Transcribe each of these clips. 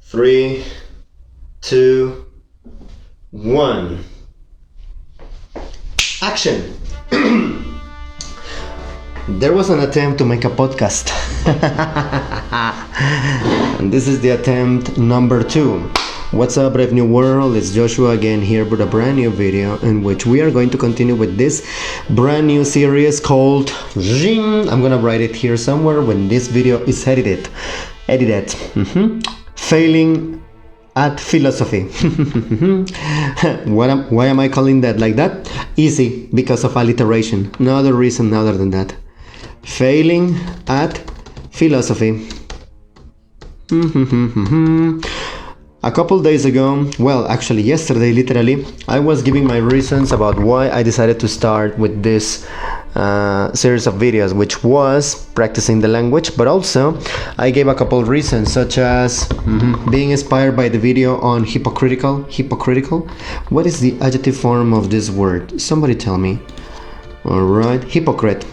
3, 2, 1. Action! There was an attempt to make a podcast. And this is the attempt number 2. What's up, Brave New World? It's Joshua again here with a brand new video in which we are going to continue with this brand new series called I'm gonna write it here somewhere when this video is edited. Failing at philosophy. Why am I calling that like that? Easy, because of alliteration. No other reason other than that. Failing at philosophy. A couple days ago, well, actually yesterday, literally, I was giving my reasons about why I decided to start with this series of videos, which was practicing the language, but also I gave a couple reasons, such as being inspired by the video on hypocritical. What is the adjective form of this word? Somebody tell me. Alright, hypocrite.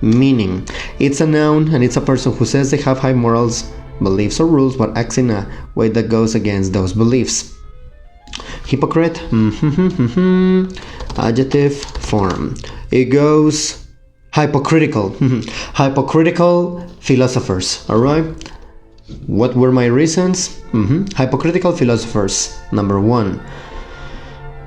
Meaning, it's a noun and it's a person who says they have high morals, beliefs or rules, but acts in a way that goes against those beliefs. Hypocrite. Adjective form. It goes hypocritical. Hypocritical philosophers. Alright? What were my reasons? Hypocritical philosophers. Number 1.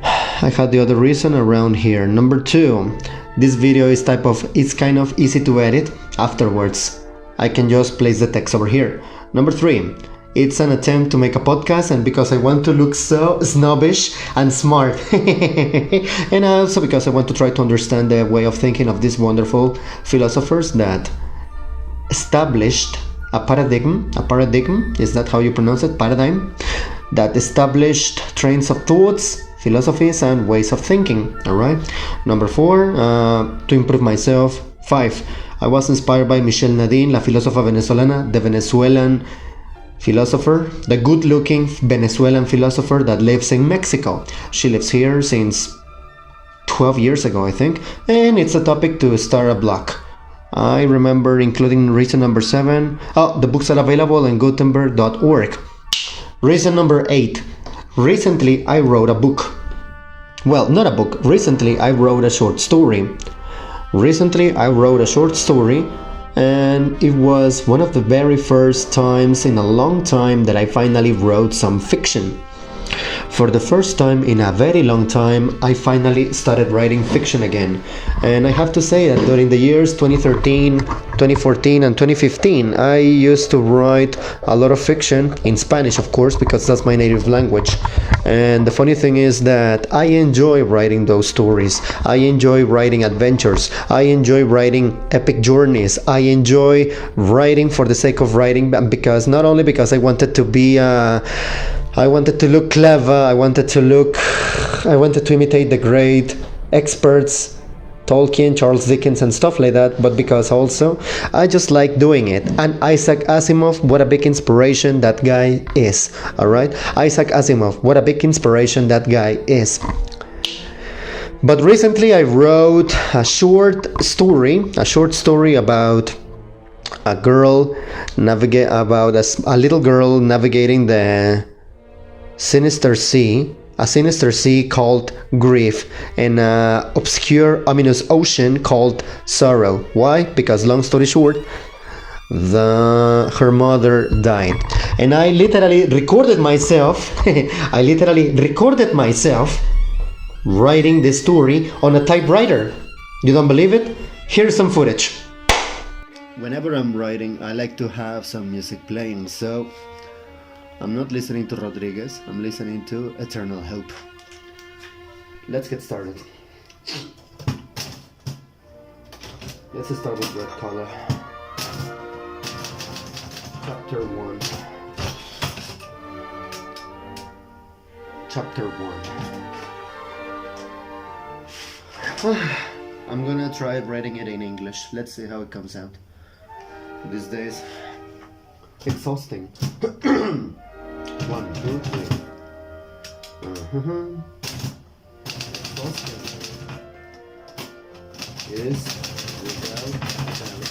I had the other reason around here. Number 2. This video is it's kind of easy to edit afterwards. I can just place the text over here. Number 3, it's an attempt to make a podcast, and because I want to look so snobbish and smart. And also because I want to try to understand the way of thinking of these wonderful philosophers that established a paradigm, is that how you pronounce it? Paradigm? That established trains of thoughts, philosophies, and ways of thinking. Alright? Number 4, to improve myself. 5, I was inspired by Michelle Nadine, la filósofa venezolana, the Venezuelan philosopher, the good-looking Venezuelan philosopher that lives in Mexico. She lives here since 12 years ago, I think, and it's a topic to start a blog. I remember including reason number 7. The books are available on gutenberg.org. Reason number 8. Recently, I wrote a book. Well, not a book. Recently, I wrote a short story. And it was one of the very first times in a long time that I finally wrote some fiction. For the first time in a very long time, I finally started writing fiction again. And I have to say that during the years 2013, 2014 and 2015, I used to write a lot of fiction, in Spanish of course, because that's my native language. And the funny thing is that I enjoy writing those stories. I enjoy writing adventures. I enjoy writing epic journeys. I enjoy writing for the sake of writing, because not only because I wanted to look clever, I wanted to imitate the great experts, Tolkien, Charles Dickens and stuff like that, but because also I just like doing it. And Isaac Asimov, what a big inspiration that guy is. Alright? Isaac Asimov, what a big inspiration that guy is. But recently I wrote a short story about a little girl navigating the sinister sea called grief, and an obscure, ominous ocean called sorrow. Why? Because long story short, her mother died, and I literally recorded myself. Writing this story on a typewriter. You don't believe it? Here's some footage. Whenever I'm writing, I like to have some music playing, so I'm not listening to Rodriguez, I'm listening to Eternal Hope. Let's get started. Let's start with red color. Chapter 1. I'm gonna try writing it in English. Let's see how it comes out. These days, exhausting. 1, 2, 3. Exhausting is without doubt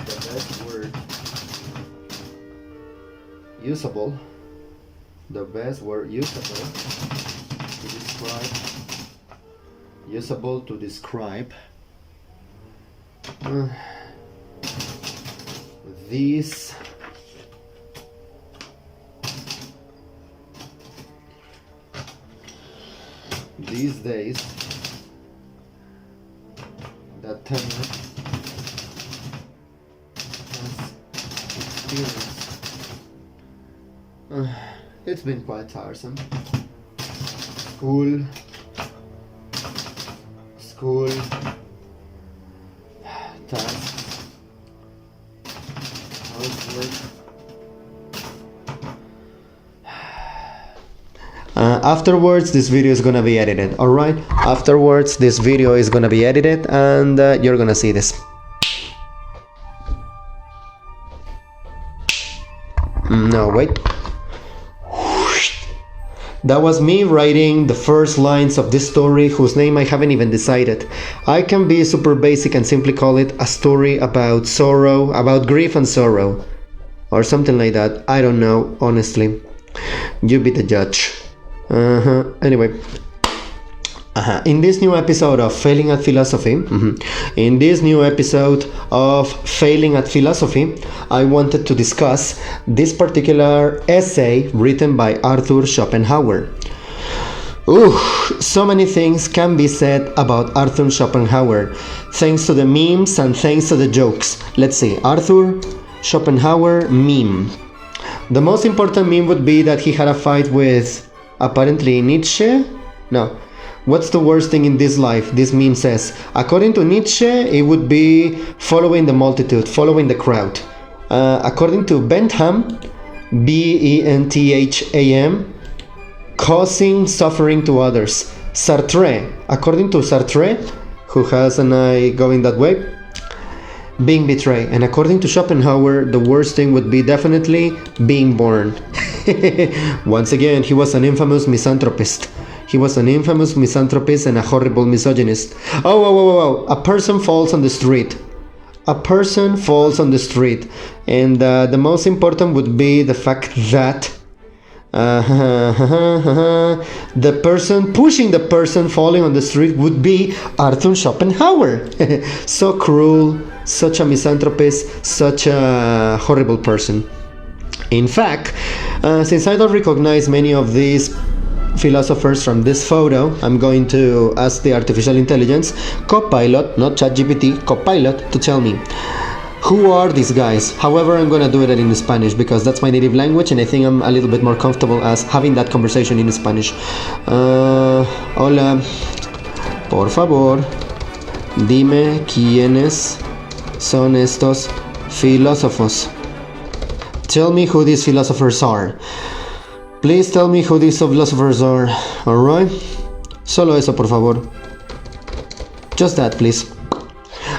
the best word usable. The best word, usable, to describe. Usable to describe these days that Tanner has experienced. It's been quite tiresome. School, tasks, housework. Afterwards, this video is gonna be edited, alright? Afterwards, this video is gonna be edited and you're gonna see this. No, wait. That was me writing the first lines of this story, whose name I haven't even decided. I can be super basic and simply call it a story about sorrow, about grief and sorrow. Or something like that. I don't know, honestly. You be the judge. Anyway. In this new episode of Failing at Philosophy, I wanted to discuss this particular essay written by Arthur Schopenhauer. So many things can be said about Arthur Schopenhauer, thanks to the memes and thanks to the jokes. Let's see, Arthur Schopenhauer meme. The most important meme would be that he had a fight with, apparently, Nietzsche? No. What's the worst thing in this life? This meme says, according to Nietzsche, it would be following the multitude, following the crowd. According to Bentham, Bentham, causing suffering to others. Sartre, according to Sartre, who has an eye going that way, being betrayed. And according to Schopenhauer, the worst thing would be definitely being born. Once again, he was an infamous misanthropist. He was an infamous misanthropist and a horrible misogynist. A person falls on the street. A person falls on the street. And the most important would be the fact that the person pushing the person falling on the street would be Arthur Schopenhauer. So cruel, such a misanthropist, such a horrible person. In fact, since I don't recognize many of these philosophers from this photo, I'm going to ask the artificial intelligence, Copilot, not ChatGPT, Copilot, to tell me who are these guys. However, I'm gonna do it in Spanish because that's my native language and I think I'm a little bit more comfortable as having that conversation in Spanish. Hola, por favor, dime quiénes son estos filósofos. Tell me who these philosophers are. Please tell me who these philosophers are, alright? Solo eso, por favor. Just that, please.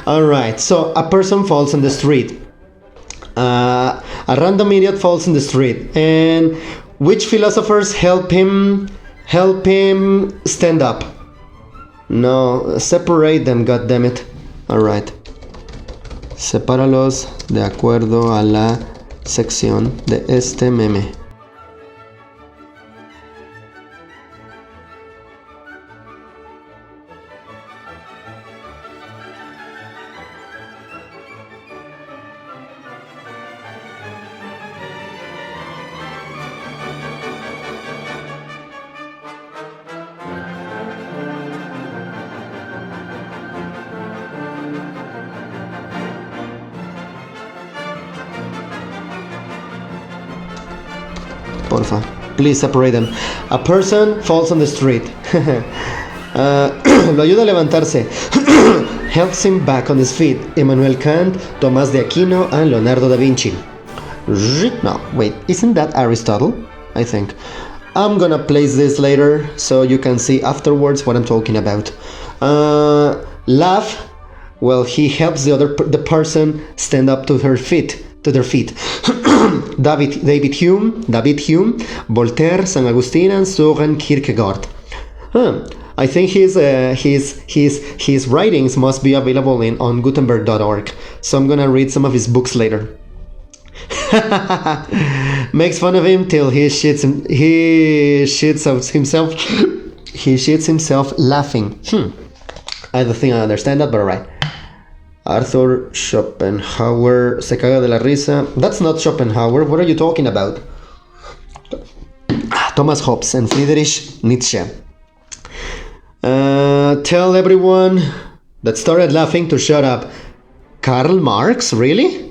Alright, so a person falls on the street. A random idiot falls in the street. And which philosophers help him stand up? No, separate them, goddammit. Alright. Sepáralos de acuerdo a la sección de este meme. Porfa. Please separate them. A person falls on the street. Lo ayuda a levantarse. Helps him back on his feet. Immanuel Kant, Tomás de Aquino, and Leonardo da Vinci. No, wait, isn't that Aristotle? I think. I'm gonna place this later so you can see afterwards what I'm talking about. Laugh. Well, he helps the person stand up to their feet. David Hume, Voltaire, Saint Augustine, and Søren Kierkegaard. I think his writings must be available on Gutenberg.org. So I'm gonna read some of his books later. Makes fun of him till he shits out himself. He shits himself laughing. I don't think I understand that, but alright. Arthur Schopenhauer se caga de la risa. That's not Schopenhauer. What are you talking about? Thomas Hobbes and Friedrich Nietzsche. Tell everyone that started laughing to shut up. Karl Marx? Really?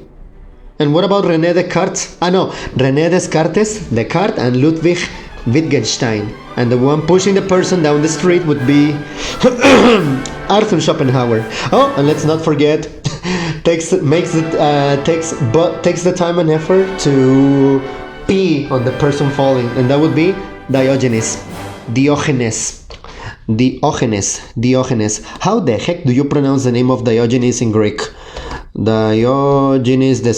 And what about René Descartes? René Descartes and Ludwig Wittgenstein. And the one pushing the person down the street would be Arthur Schopenhauer. Oh, and let's not forget, takes the time and effort to pee on the person falling, and that would be Diogenes. How the heck do you pronounce the name of Diogenes in Greek? Diogenes de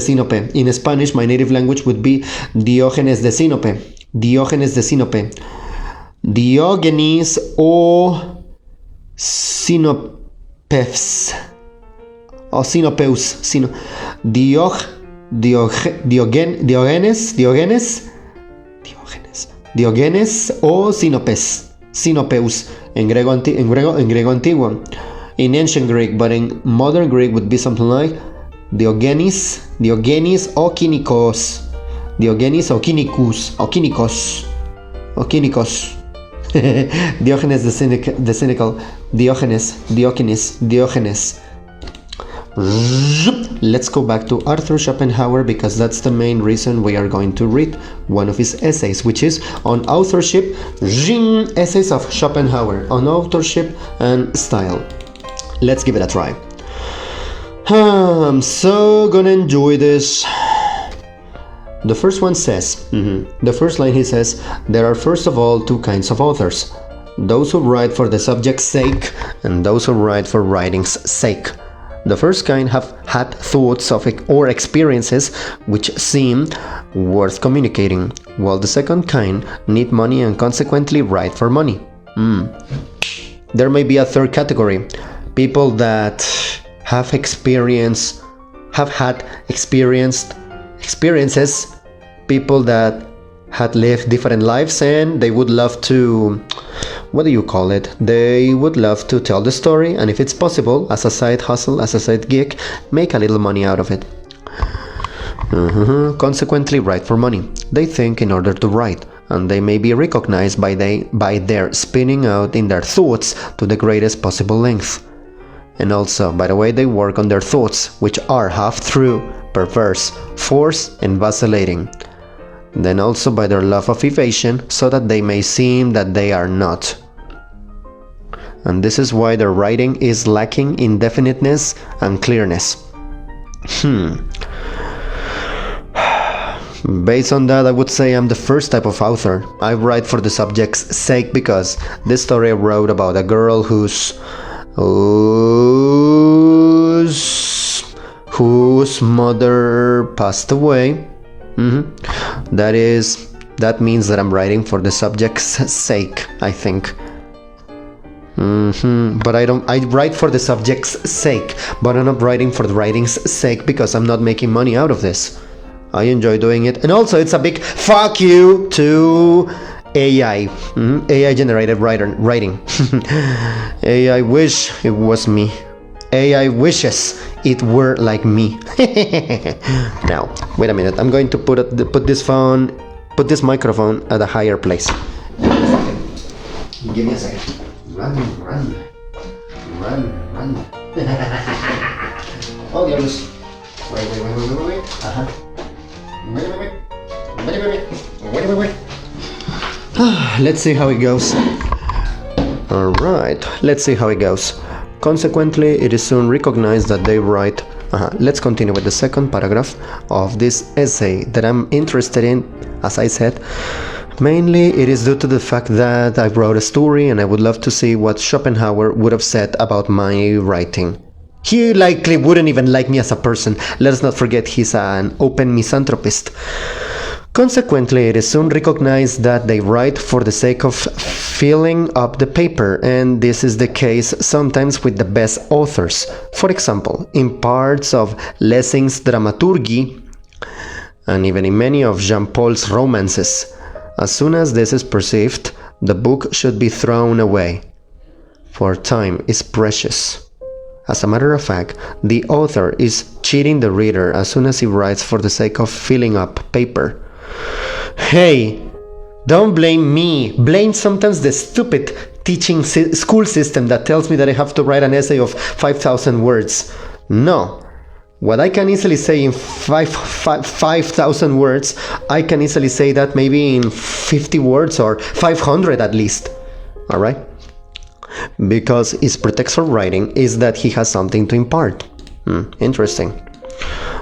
Sinope. In Spanish, my native language would be Diogenes de Sinope. Diogenes o Sinopes. O Sinopeus. Diogenes o Sinopeus en griego antiguo. In ancient Greek, but in modern Greek would be something like Diogenes o Kynikos. Diogenes o Kynikos. Diogenes the cynical. Diogenes. Let's go back to Arthur Schopenhauer, because that's the main reason we are going to read one of his essays, which is on authorship. Essays of Schopenhauer on authorship and style. Let's give it a try. I'm so gonna enjoy this. The first one says, the first line he says, there are first of all two kinds of authors. Those who write for the subject's sake and those who write for writing's sake. The first kind have had thoughts or experiences which seem worth communicating, while the second kind need money and consequently write for money. There may be a third category. People that have had experiences, people that had lived different lives, and they would love to, they would love to tell the story, and if it's possible, as a side hustle, as a side gig, make a little money out of it. Consequently, write for money. They think in order to write, and they may be recognized by their spinning out in their thoughts to the greatest possible length. And also by the way they work on their thoughts, which are half true, perverse, forced, and vacillating. Then also by their love of evasion, so that they may seem that they are not. And this is why their writing is lacking in definiteness and clearness. Based on that, I would say I'm the first type of author. I write for the subject's sake, because this story I wrote about a girl whose mother passed away. That means that I'm writing for the subject's sake, I think. But I write for the subject's sake, but I'm not writing for the writing's sake, because I'm not making money out of this. I enjoy doing it, and also it's a big fuck you to AI, AI generated writing. AI wish it was me. AI wishes it were like me. Now, wait a minute. I'm going to put this microphone at a higher place. Give me a second. Run. Oh, diablos. Wait. Wait. Let's see how it goes. Alright, let's see how it goes. Consequently, it is soon recognized that they write... Let's continue with the second paragraph of this essay that I'm interested in. As I said, mainly it is due to the fact that I wrote a story and I would love to see what Schopenhauer would have said about my writing. He likely wouldn't even like me as a person. Let us not forget he's an open misanthropist. Consequently, it is soon recognized that they write for the sake of filling up the paper, and this is the case sometimes with the best authors. For example, in parts of Lessing's dramaturgy, and even in many of Jean-Paul's romances. As soon as this is perceived, the book should be thrown away, for time is precious. As a matter of fact, the author is cheating the reader as soon as he writes for the sake of filling up paper. Hey, don't blame me. Blame sometimes the stupid teaching school system that tells me that I have to write an essay of 5,000 words. No. What I can easily say in 5,000 words, I can easily say that maybe in 50 words or 500 at least. Alright? Because his pretext for writing is that he has something to impart. Interesting.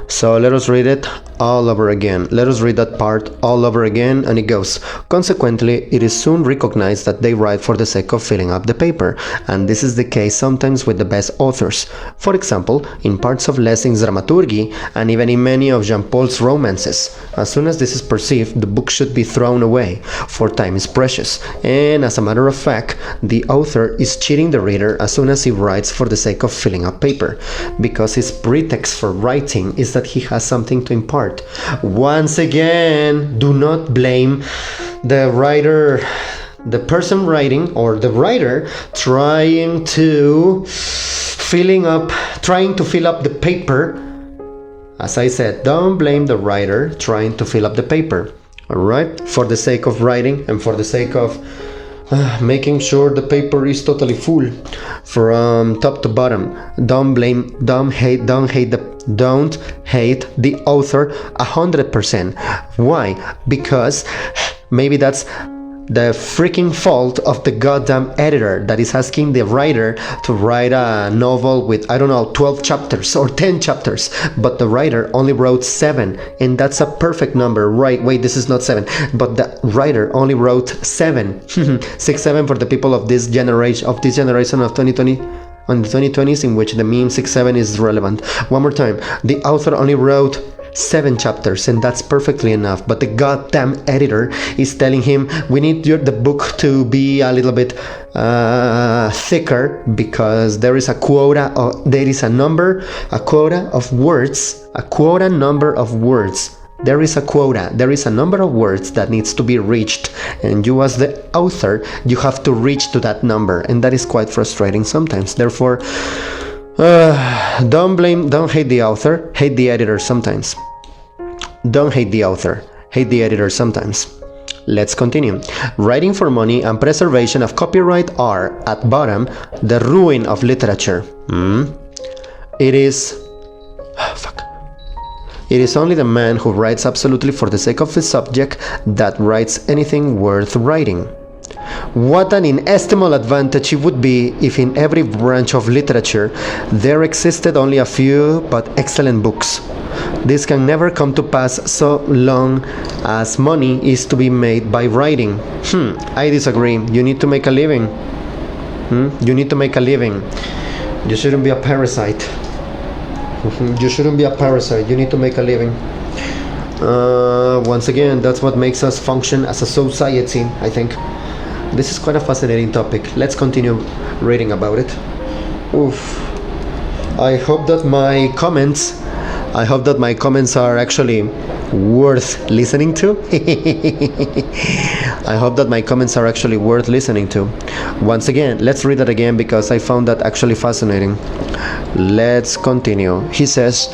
So let us read it all over again. Let us read that part all over again, and it goes, consequently, it is soon recognized that they write for the sake of filling up the paper, and this is the case sometimes with the best authors. For example, in parts of Lessing's dramaturgy, and even in many of Jean-Paul's romances. As soon as this is perceived, the book should be thrown away, for time is precious, and as a matter of fact, the author is cheating the reader as soon as he writes for the sake of filling up paper, because his pretext for writing is that he has something to impart. Once again, do not blame the writer, the person writing, or the writer trying to fill up the paper. As I said, don't blame the writer trying to fill up the paper. Alright? For the sake of writing and for the sake of making sure the paper is totally full from top to bottom. Don't hate the author 100%. Why? Because maybe that's the freaking fault of the goddamn editor that is asking the writer to write a novel with, 12 chapters or 10 chapters, but the writer only wrote 7, and that's a perfect number, right? Wait, this is not 7, but the writer only wrote 7. 6, 7 for the people of this generation of 2020, on the 2020s, in which the meme 6, 7 is relevant. One more time, the author only wrote 7 chapters, and that's perfectly enough, but the goddamn editor is telling him we need the book to be a little bit thicker, because there is a quota of, there is a quota number of words. There is a quota, there is a number of words that needs to be reached, and you as the author, you have to reach to that number, and that is quite frustrating sometimes. Therefore, don't hate the author, hate the editor sometimes. Don't hate the author, hate the editor sometimes. Let's continue. Writing for money and preservation of copyright are, at bottom, the ruin of literature. It is only the man who writes absolutely for the sake of his subject that writes anything worth writing. What an inestimable advantage it would be if in every branch of literature there existed only a few but excellent books. This can never come to pass so long as money is to be made by writing. I disagree. You need to make a living. You need to make a living. You shouldn't be a parasite. You shouldn't be a parasite. You need to make a living. Once again, that's what makes us function as a society, I think. This is quite a fascinating topic. Let's continue reading about it. I hope that my comments are actually worth listening to. I hope that my comments are actually worth listening to. Once again, let's read that again because I found that actually fascinating. Let's continue. He says,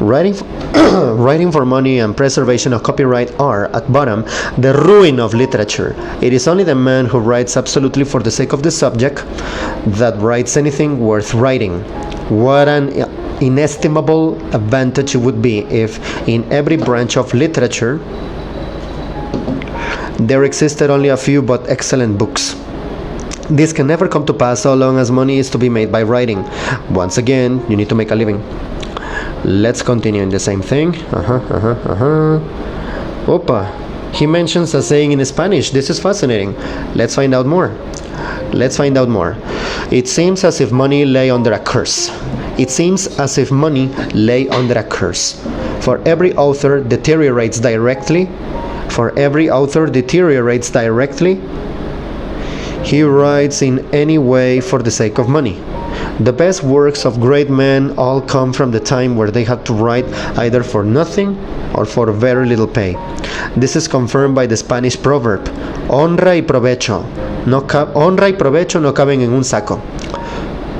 writing for money and preservation of copyright are, at bottom, the ruin of literature. It is only the man who writes absolutely for the sake of the subject that writes anything worth writing. What an inestimable advantage it would be if in every branch of literature there existed only a few but excellent books. This can never come to pass so long as money is to be made by writing. Once again, you need to make a living. Let's continue in the same thing. Opa, he mentions a saying in Spanish. This is fascinating. Let's find out more. It seems as if money lay under a curse. For every author deteriorates directly. He writes in any way for the sake of money. The best works of great men all come from the time where they had to write either for nothing or for very little pay. This is confirmed by the Spanish proverb, honra y provecho no caben en un saco.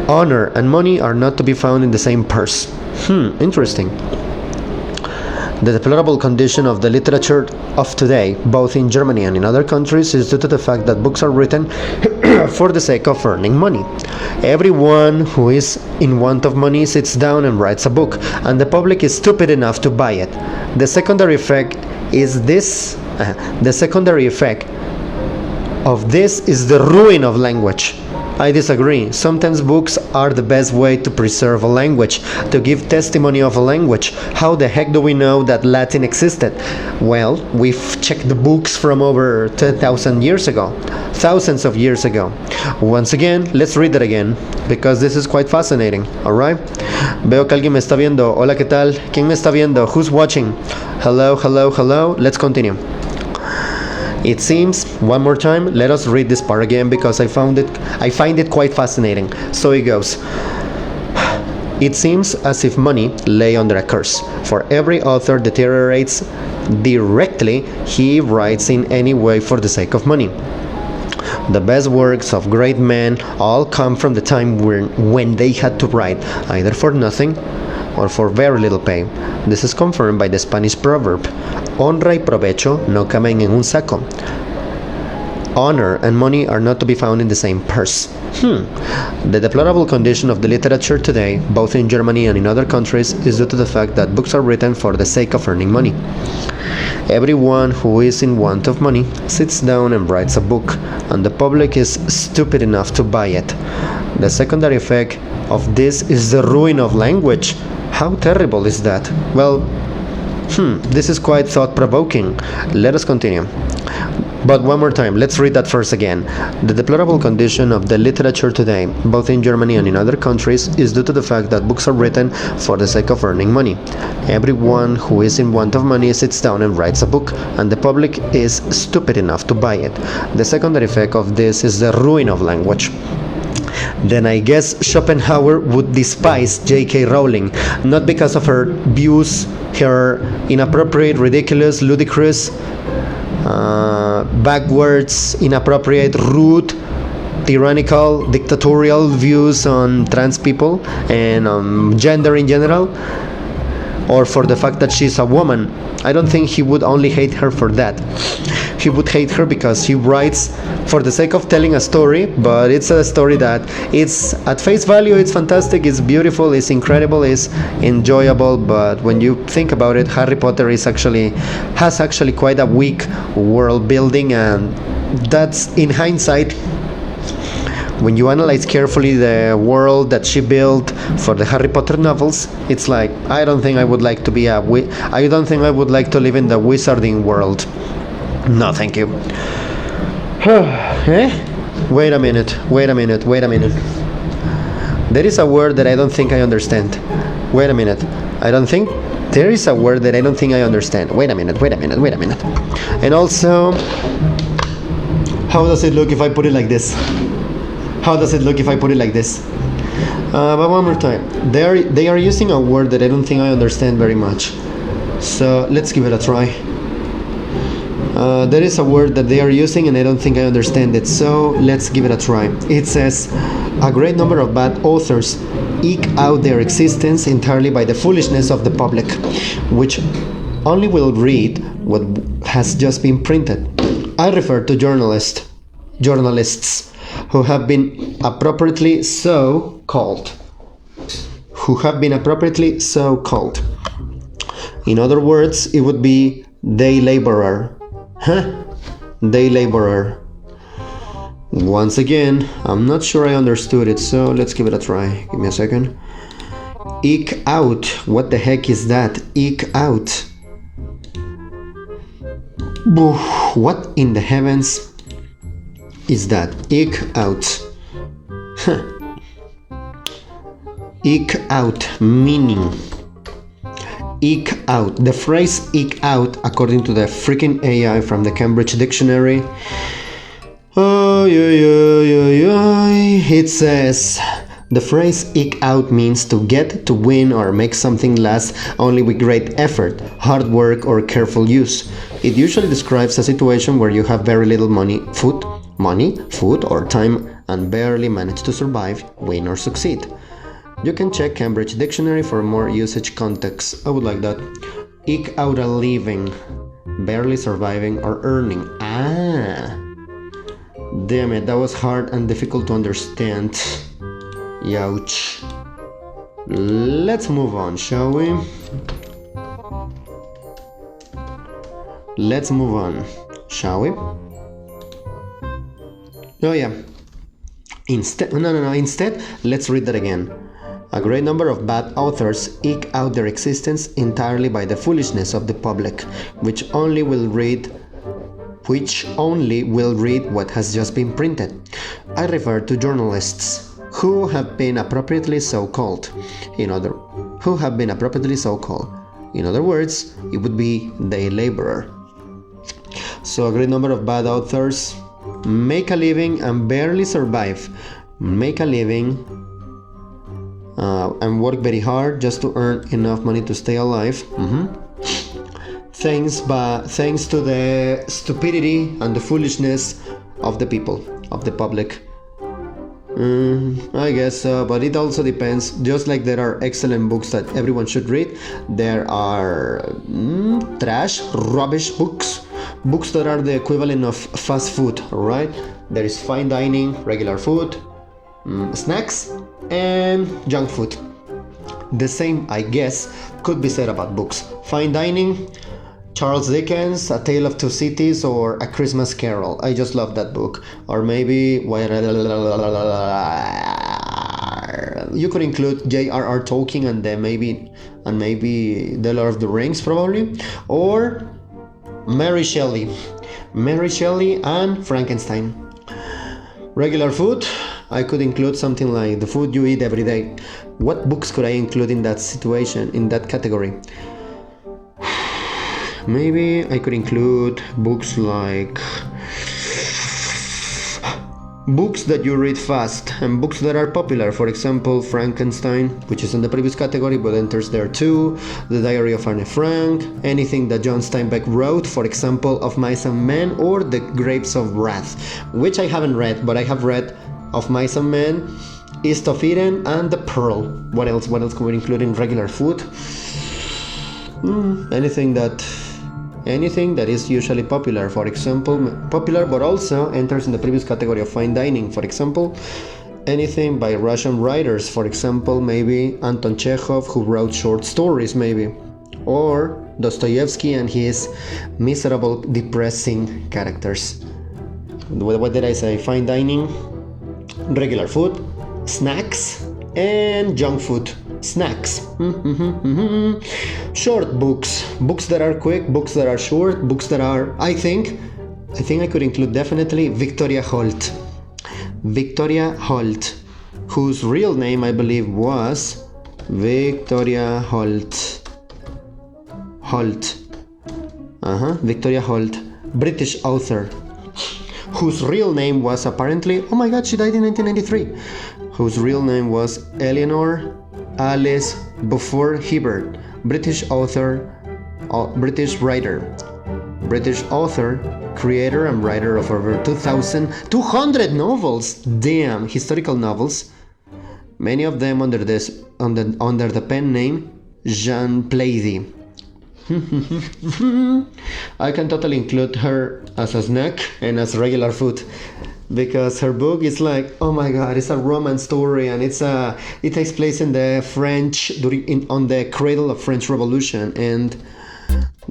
Honor and money are not to be found in the same purse. Interesting. The deplorable condition of the literature of today, both in Germany and in other countries, is due to the fact that books are written for the sake of earning money. Everyone who is in want of money sits down and writes a book, and the public is stupid enough to buy it. The secondary effect of this is the ruin of language. I disagree. Sometimes books are the best way to preserve a language, to give testimony of a language. How the heck do we know that Latin existed? Well, we've checked the books from over 10,000 years ago, thousands of years ago. Once again, let's read it again, because this is quite fascinating, alright? Veo que alguien me está viendo. Hola, ¿qué tal? ¿Quién me está viendo? Who's watching? Hello, hello, hello. Let's continue. It seems, one more time, let us read this part again because I find it quite fascinating. So it goes. It seems as if money lay under a curse, for every author deteriorates directly he writes in any way for the sake of money. The best works of great men all come from the time when they had to write either for nothing or for very little pay. This is confirmed by the Spanish proverb, honra y provecho no caben en un saco. Honor and money are not to be found in the same purse. The deplorable condition of the literature today, both in Germany and in other countries, is due to the fact that books are written for the sake of earning money. Everyone who is in want of money sits down and writes a book, and the public is stupid enough to buy it. The secondary effect of this is the ruin of language. How terrible is that? Well, this is quite thought-provoking. Let us continue. But one more time, let's read that first again. The deplorable condition of the literature today, both in Germany and in other countries, is due to the fact that books are written for the sake of earning money. Everyone who is in want of money sits down and writes a book, and the public is stupid enough to buy it. The secondary effect of this is the ruin of language. Then I guess Schopenhauer would despise J.K. Rowling, not because of her views, her inappropriate, ridiculous, ludicrous, backwards, inappropriate, rude, tyrannical, dictatorial views on trans people and gender in general, or for the fact that she's a woman. I don't think he would only hate her for that. He would hate her because she writes for the sake of telling a story, but it's a story that it's at face value, it's fantastic, it's beautiful, it's incredible, it's enjoyable, but when you think about it, Harry Potter has actually quite a weak world building, and that's in hindsight. When you analyze carefully the world that she built for the Harry Potter novels, it's like, I don't think I would like to live in the wizarding world. No, thank you. Wait a minute. There is a word that I don't think I understand. Wait a minute. There is a word that I don't think I understand. Wait a minute. And also, how does it look if I put it like this? But one more time. They are using a word that I don't think I understand very much. So let's give it a try. There is a word that they are using and I don't think I understand it, so let's give it a try. It says, a great number of bad authors eke out their existence entirely by the foolishness of the public, which only will read what has just been printed. I refer to journalists who have been appropriately so called. In other words, it would be day laborer. Day laborer. Once again, I'm not sure I understood it, so let's give it a try. Give me a second. Eke out. What the heck is that? Eke out. What in the heavens is that? Eke out. Eke out, meaning eke out. The phrase eke out, according to the freaking AI from the Cambridge Dictionary, it says The phrase eke out means to get, to win, or make something last only with great effort, hard work, or careful use. It usually describes a situation where you have very little food, or time, and barely manage to survive, win, or succeed. You can check Cambridge Dictionary for more usage context. I would like that. Eke out a living, barely surviving or earning. Damn it, that was hard and difficult to understand. Youch. Let's move on, shall we? Let's move on, shall we? Oh yeah. Instead, let's read that again. A great number of bad authors eke out their existence entirely by the foolishness of the public, which only will read what has just been printed. I refer to journalists who have been appropriately so called. In other words, it would be the laborer. So a great number of bad authors make a living and barely survive. Make a living and work very hard just to earn enough money to stay alive. Thanks to the stupidity and the foolishness of the people, of the public. I guess so, but it also depends. Just like there are excellent books that everyone should read, there are trash, rubbish books that are the equivalent of fast food, right? There is fine dining, regular food, snacks, and junk food. The same, I guess, could be said about books. Fine dining, Charles Dickens, A Tale of Two Cities, or A Christmas Carol. I just love that book. Or maybe you could include J.R.R. Tolkien and maybe The Lord of the Rings, probably, or Mary Shelley and Frankenstein. Regular food, I could include something like the food you eat every day. What books could I include in that situation, in that category? Maybe I could include books like books that you read fast and books that are popular. For example, Frankenstein, which is in the previous category but enters there too. The Diary of Anne Frank, anything that John Steinbeck wrote, for example, Of Mice and Men or The Grapes of Wrath, which I haven't read, but I have read Of Mice and Men, East of Eden, and The Pearl. What else could we include in regular food? Anything that is usually popular, for example, popular but also enters in the previous category of fine dining. For example, anything by Russian writers, for example, maybe Anton Chekhov, who wrote short stories, maybe, or Dostoevsky and his miserable, depressing characters. What did I say? Fine dining, regular food, snacks, and junk food. Snacks. Short books that are quick, books that are short, books that are, I think I could include definitely Victoria Holt, whose real name I believe was Victoria Holt, Victoria Holt, British author, whose real name was apparently, oh my god, she died in 1993, whose real name was Eleanor Alice Beaufort Hibbert, British author, creator and writer of over 2,200 novels. Damn, historical novels. Many of them under the pen name Jean Plaidy. I can totally include her as a snack and as regular food, because her book is like, oh my god, it's a romance story, and it takes place in the French on the cradle of French Revolution, and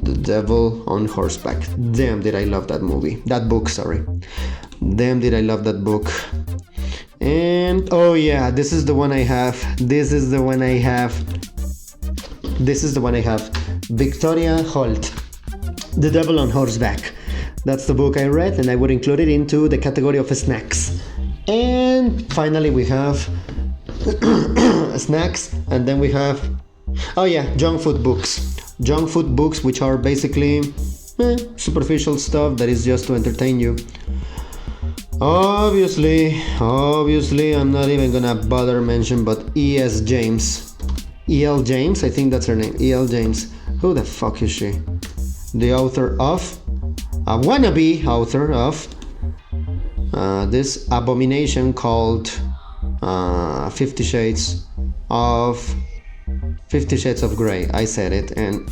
The Devil on Horseback. Damn, did I love that book. Damn, did I love that book. And oh yeah, this is the one I have. Victoria Holt, The Devil on Horseback. That's the book I read, and I would include it into the category of snacks. And finally we have snacks, and then we have, oh yeah, junk food books, which are basically superficial stuff that is just to entertain you. Obviously, I'm not even gonna bother mention, but E.S. James. E.L. James, I think that's her name. E.L. James. Who the fuck is she? The author of, a wannabe author of, this abomination called 50 Shades of Grey. I said it, and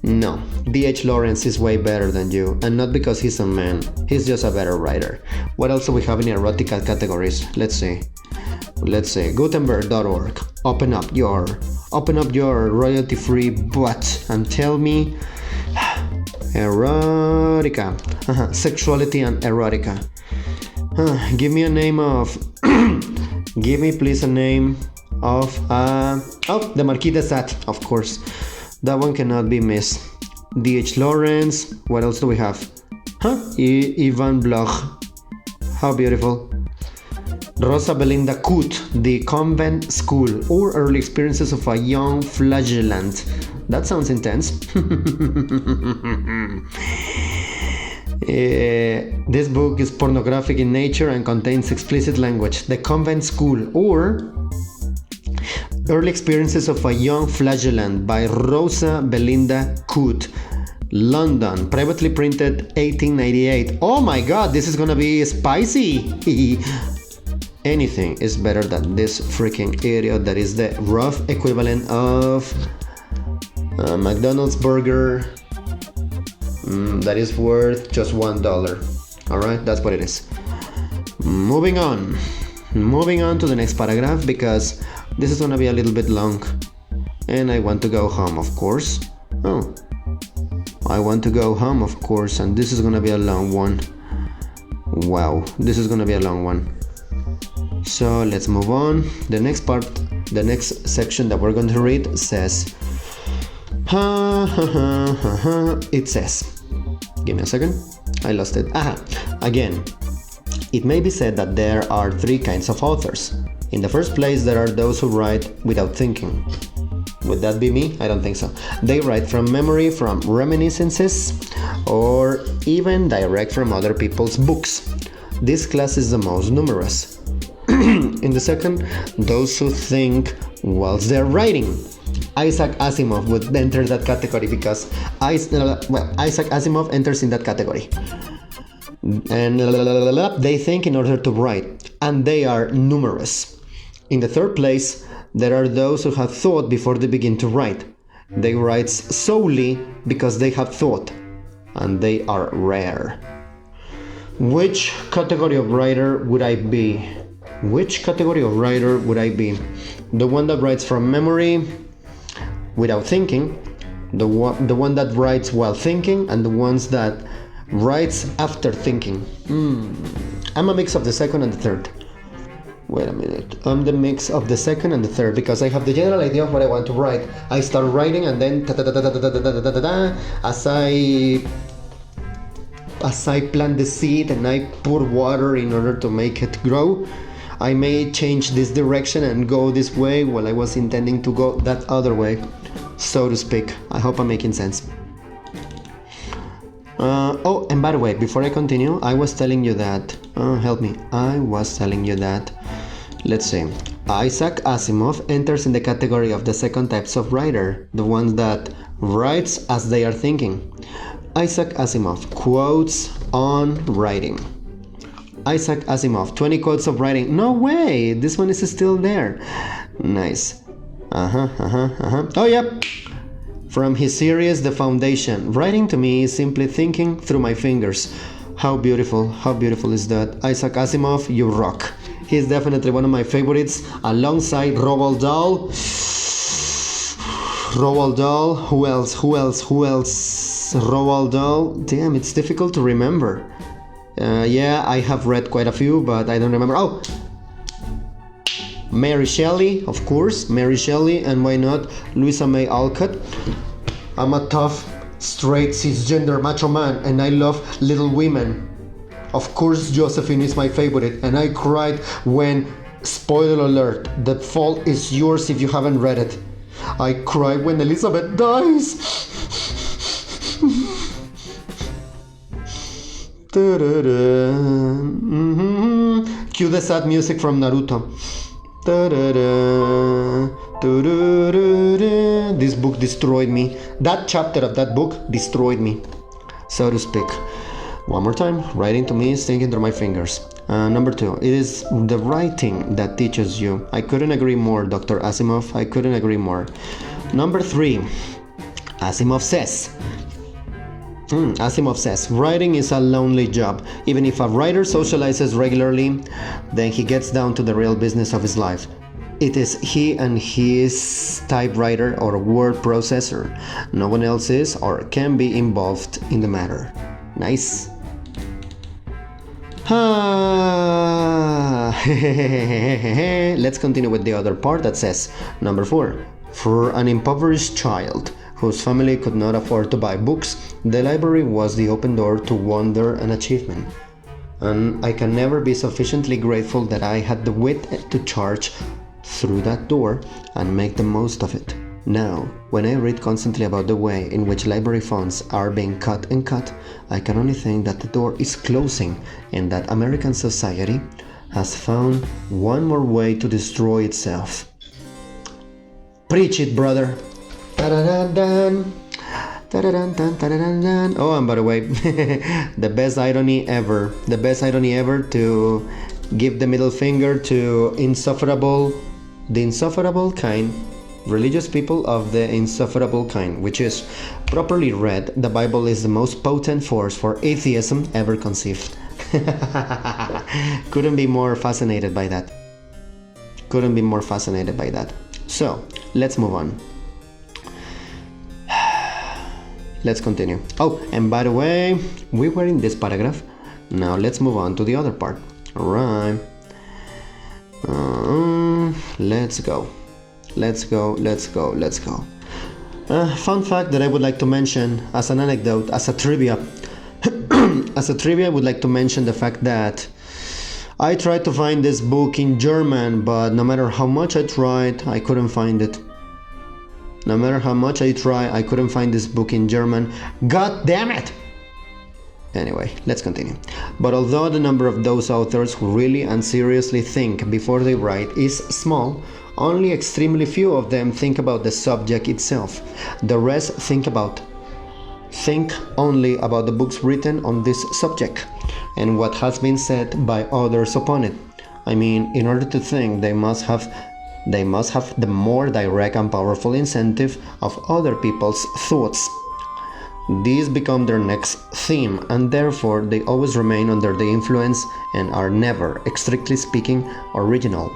no, D.H. Lawrence is way better than you, and not because he's a man, he's just a better writer. What else do we have in erotica categories? Let's see, Gutenberg.org. Open up your royalty-free butt and tell me erotica, sexuality and erotica. Give me a name of give me please a name of the Marquis de Sade, of course. That one cannot be missed. D.H. Lawrence. What else do we have? Ivan Bloch. How beautiful. Rosa Belinda Coote, The Convent School, or Early Experiences of a Young Flagellant. That sounds intense. This book is pornographic in nature and contains explicit language. The Convent School, or Early Experiences of a Young Flagellant by Rosa Belinda Coote. London, privately printed 1898. Oh my god, this is gonna be spicy. Anything is better than this freaking idiot that is the rough equivalent of a McDonald's burger that is worth just $1. Alright, that's what it is. Moving on to the next paragraph, because this is gonna be a little bit long and I want to go home, of course. I want to go home, of course, and this is gonna be a long one. Wow, this is gonna be a long one. So let's move on. The next section that we're going to read says, it says, give me a second, I lost it. Again, it may be said that there are three kinds of authors. In the first place, there are those who write without thinking. Would that be me? I don't think so. They write from memory, from reminiscences, or even direct from other people's books. This class is the most numerous. In the second, those who think whilst they're writing. Isaac Asimov would enter that category, because Isaac Asimov enters in that category. And they think in order to write, and they are numerous. In the third place, there are those who have thought before they begin to write. They write solely because they have thought, and they are rare. Which category of writer would I be? The one that writes from memory without thinking, the one that writes while thinking, and the ones that writes after thinking. I'm a mix of the second and the third. Wait a minute. I'm the mix of the second and the third, because I have the general idea of what I want to write. I start writing, and then as I plant the seed and I pour water in order to make it grow, I may change this direction and go this way while I was intending to go that other way, so to speak. I hope I'm making sense. And by the way, before I continue, I was telling you that, let's see, Isaac Asimov enters in the category of the second types of writer, the ones that writes as they are thinking. Isaac Asimov, quotes on writing. Isaac Asimov, 20 quotes of writing. No way, this one is still there. Nice. Oh, yep. From his series, The Foundation. Writing to me is simply thinking through my fingers. How beautiful is that? Isaac Asimov, you rock. He's definitely one of my favorites, alongside Roald Dahl. Who else? Roald Dahl. Damn, it's difficult to remember. Yeah, I have read quite a few, but I don't remember. Oh! Mary Shelley, of course. Mary Shelley, and why not Louisa May Alcott. I'm a tough, straight, cisgender macho man, and I love Little Women. Of course, Josephine is my favorite, and I cried when, spoiler alert, The Fault is Yours if you haven't read it. I cried when Elizabeth dies. Cue the sad music from Naruto. This book destroyed me. That chapter of that book destroyed me, so to speak. One more time, writing to me, sticking through my fingers. Number 2, it is the writing that teaches you. I couldn't agree more, Dr. Asimov. I couldn't agree more. Number 3, Asimov says, writing is a lonely job. Even if a writer socializes regularly, then he gets down to the real business of his life. It is he and his typewriter or word processor. No one else is or can be involved in the matter. Nice. Let's continue with the other part that says, number 4, for an impoverished child whose family could not afford to buy books, the library was the open door to wonder and achievement. And I can never be sufficiently grateful that I had the wit to charge through that door and make the most of it. Now, when I read constantly about the way in which library funds are being cut and cut, I can only think that the door is closing and that American society has found one more way to destroy itself. Preach it, brother. Oh, and by the way, the best irony ever to give the middle finger to the insufferable kind, religious people of the insufferable kind, which is, properly read, the Bible is the most potent force for atheism ever conceived. Couldn't be more fascinated by that. So, let's move on. Let's continue. Oh, and by the way, we were in this paragraph. Now let's move on to the other part. Alright. Let's go. Fun fact that I would like to mention as an anecdote, as a trivia. I would like to mention the fact that I tried to find this book in German, but no matter how much I tried, I couldn't find it. I couldn't find this book in German. God damn it! Anyway, let's continue. But although the number of those authors who really and seriously think before they write is small, only extremely few of them think about the subject itself. The rest think only about the books written on this subject and what has been said by others upon it. I mean, in order to think, they must have the more direct and powerful incentive of other people's thoughts. These become their next theme, and therefore they always remain under the influence and are never, strictly speaking, original.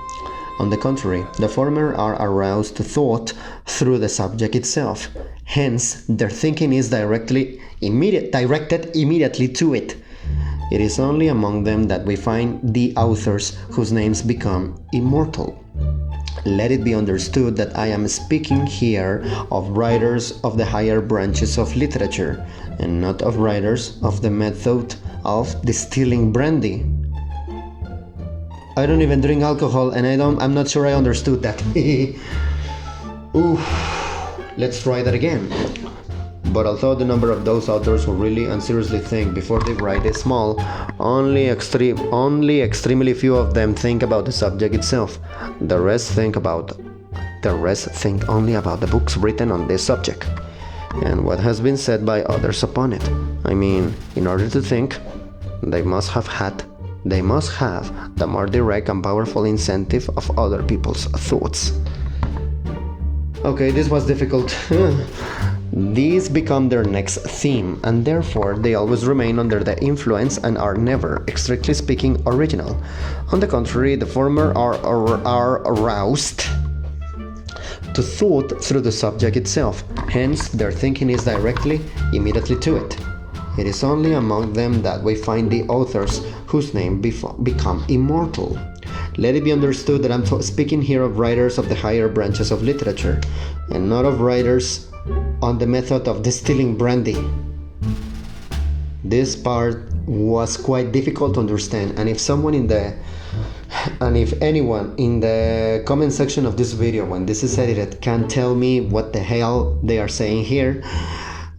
On the contrary, the former are aroused to thought through the subject itself. Hence, their thinking is directed immediately to it. It is only among them that we find the authors whose names become immortal. Let it be understood that I am speaking here of writers of the higher branches of literature, and not of writers of the method of distilling brandy. I don't even drink alcohol, and I'm not sure I understood that. Ooh, let's try that again. But although the number of those authors who really and seriously think before they write is small, only extremely few of them think about the subject itself. The rest think only about the books written on this subject and what has been said by others upon it. I mean, in order to think, they must have the more direct and powerful incentive of other people's thoughts. Okay, this was difficult. These become their next theme, and therefore they always remain under the influence and are never, strictly speaking, original. On the contrary, the former are aroused to thought through the subject itself. Hence, their thinking is immediately to it. It is only among them that we find the authors whose name become immortal. Let it be understood that I'm speaking here of writers of the higher branches of literature, and not of writers on the method of distilling brandy. This part was quite difficult to understand, and if anyone in the comment section of this video when this is edited can tell me what the hell they are saying here,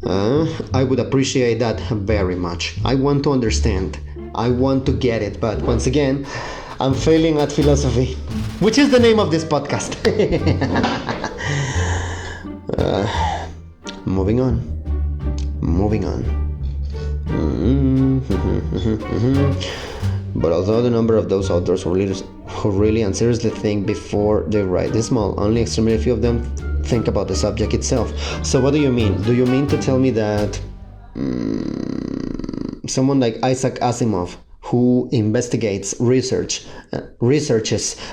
I would appreciate that very much. I want to understand. I want to get it, but once again, I'm failing at philosophy, which is the name of this podcast. Moving on. But although the number of those authors who really and seriously think before they write is small, only extremely few of them think about the subject itself. So what do you mean? Do you mean to tell me that someone like Isaac Asimov, who investigates, researches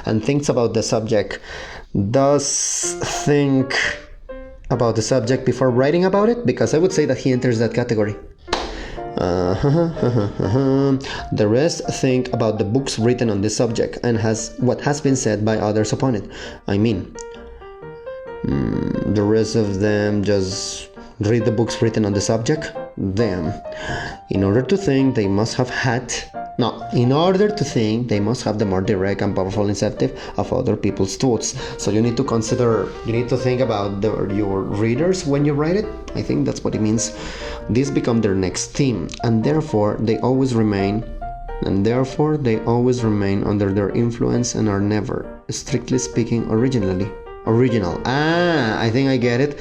and thinks about the subject, does think about the subject before writing about it? Because I would say that he enters that category. The rest think about the books written on this subject and what has been said by others upon it. I mean, the rest of them just read the books written on the subject. In order to think, they must have the more direct and powerful incentive of other people's thoughts. So you need to think about your readers when you write it. I think that's what it means. These become their next theme, and therefore they always remain under their influence and are never, strictly speaking, original. I think I get it.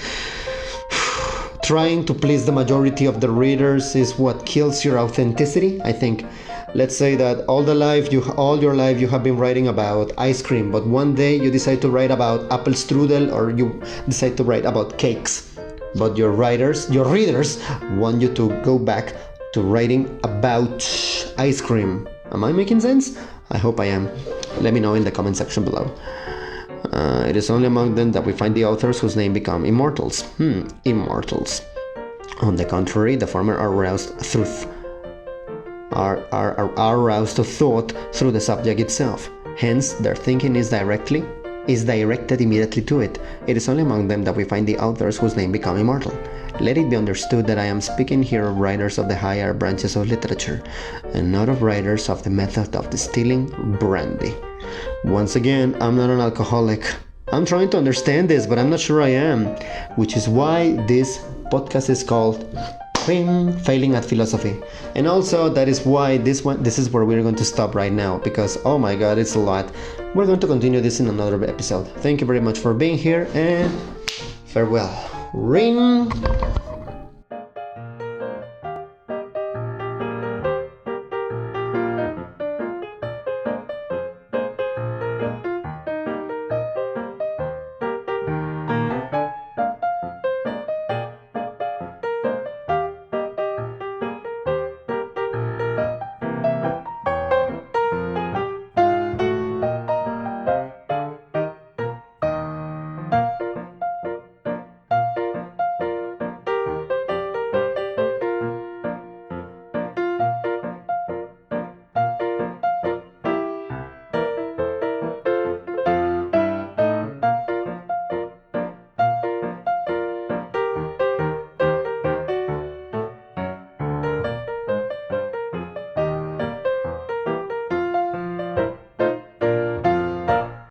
Trying to please the majority of the readers is what kills your authenticity, I think. Let's say that all your life you have been writing about ice cream, but one day you decide to write about apple strudel, or you decide to write about cakes. But your readers want you to go back to writing about ice cream. Am I making sense? I hope I am. Let me know in the comment section below. It is only among them that we find the authors whose name become immortals. Immortals. On the contrary, the former are aroused to thought through the subject itself. Hence, their thinking is directed immediately to it. It is only among them that we find the authors whose name become immortal. Let it be understood that I am speaking here of writers of the higher branches of literature, and not of writers of the method of distilling brandy. Once again, I'm not an alcoholic. I'm trying to understand this, but I'm not sure I am, which is why this podcast is called Failing at Philosophy. And also that is why this is where we're going to stop right now, because oh my god, it's a lot. We're going to continue this in another episode. Thank you very much for being here, and farewell. Ring.